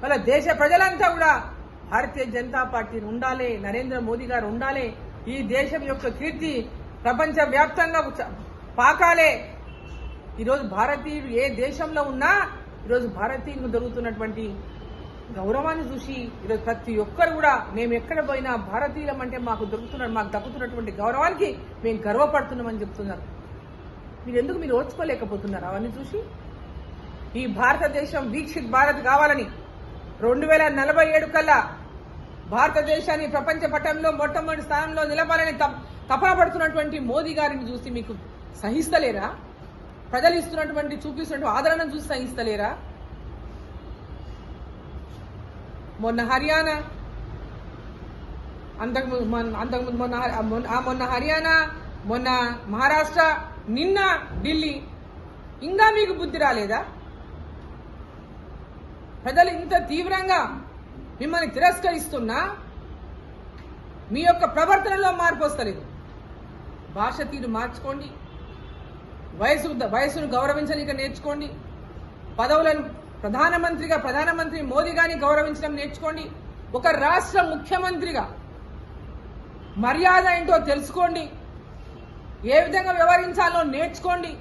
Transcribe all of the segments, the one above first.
వాళ్ళ దేశ ప్రజలంతా కూడా భారతీయ జనతా పార్టీని ఉండాలి, నరేంద్ర మోదీ గారు ఉండాలి, ఈ దేశం యొక్క కీర్తి ప్రపంచ వ్యాప్తంగా పాకాలే. ఈరోజు భారతీయులు ఏ దేశంలో ఉన్నా ఈరోజు భారతీయులకు దొరుకుతున్నటువంటి గౌరవాన్ని చూసి ఈరోజు ప్రతి ఒక్కరు కూడా మేము ఎక్కడ పోయినా భారతీయులం అంటే మాకు దక్కుతున్నటువంటి గౌరవానికి మేము గర్వపడుతున్నామని చెప్తున్నారు. మీరు ఓర్చుకోలేకపోతున్నారు అవన్నీ చూసి? ఈ భారతదేశం వీక్షిత్ భారత్ కావాలని 2047 కల్లా భారతదేశాన్ని ప్రపంచ పటంలో మొట్టమొదటి స్థానంలో నిలపాలని తపన పడుతున్నటువంటి మోదీ గారిని చూసి మీకు సహిస్తలేరా? ప్రజలు చూపిస్తున్నటువంటి ఆదరణను చూసి సహిస్తలేరా? మొన్న హర్యానా, మొన్న హర్యానా, మొన్న మహారాష్ట్ర, నిన్న ఢిల్లీ, ఇంకా మీకు బుద్ధి రాలేదా? ప్రజలు ఇంత తీవ్రంగా మిమ్మల్ని తిరస్కరిస్తున్నా మీ యొక్క ప్రవర్తనలో మార్పు వస్తలేదు. భాష తీరు మార్చుకోండి, వయసును గౌరవించడానికి నేర్చుకోండి, పదవులను ప్రధానమంత్రి మోదీ గారిని గౌరవించడం నేర్చుకోండి, ఒక రాష్ట్ర ముఖ్యమంత్రిగా మర్యాద ఏంటో తెలుసుకోండి, ఏ విధంగా వ్యవహరించాలో నేర్చుకోండి,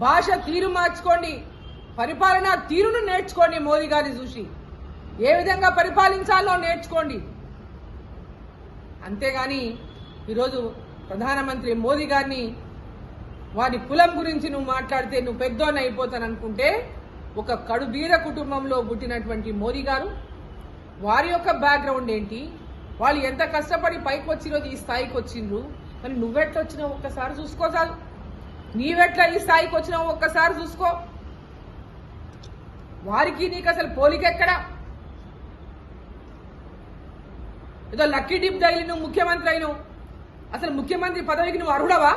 భాష తీరు మార్చుకోండి, పరిపాలనా తీరును నేర్చుకోండి. మోదీ గారిని చూసి ఏ విధంగా పరిపాలించాలో నేర్చుకోండి. అంతేగాని ఈరోజు ప్రధానమంత్రి మోదీ గారిని వారి కులం గురించి నువ్వు మాట్లాడితే నువ్వు పెద్దోని అయిపోతాననుకుంటే, ఒక కడుబీద కుటుంబంలో పుట్టినటువంటి మోదీ గారు వారి యొక్క బ్యాక్గ్రౌండ్ ఏంటి, వాళ్ళు ఎంత కష్టపడి పైకి వచ్చి ఈరోజు ఈ స్థాయికి వచ్చిండ్రు, మరి నువ్వెట్లా వచ్చినావు ఒక్కసారి చూసుకో. చాలు, నీవెట్లా ఈ స్థాయికి వచ్చినావు ఒక్కసారి చూసుకో. వారికి నీకు అసలు పోలికెక్కడా? ఏదో లక్కీ డిప్ తగిలి నువ్వు ముఖ్యమంత్రి అయినావు. అసలు ముఖ్యమంత్రి పదవికి నువ్వు అర్హుడవా?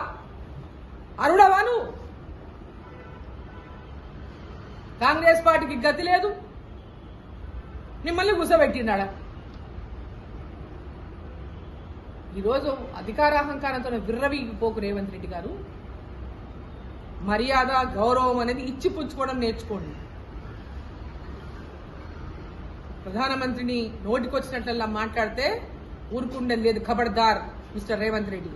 నువ్వు? కాంగ్రెస్ పార్టీకి గతి లేదు, మిమ్మల్ని కూర్చోబెట్టినాడా? ఈరోజు అధికారాహంకారంతో విర్రవీగిపోకు రేవంత్ రెడ్డి గారు. మర్యాద, గౌరవం అనేది ఇచ్చి పుచ్చుకోవడం నేర్చుకోండి. ప్రధానమంత్రిని నోటికొచ్చినట్లల్లా మాట్లాడితే ఊరుకుండేది లేదు. ఖబర్దార్ మిస్టర్ రేవంత్ రెడ్డి.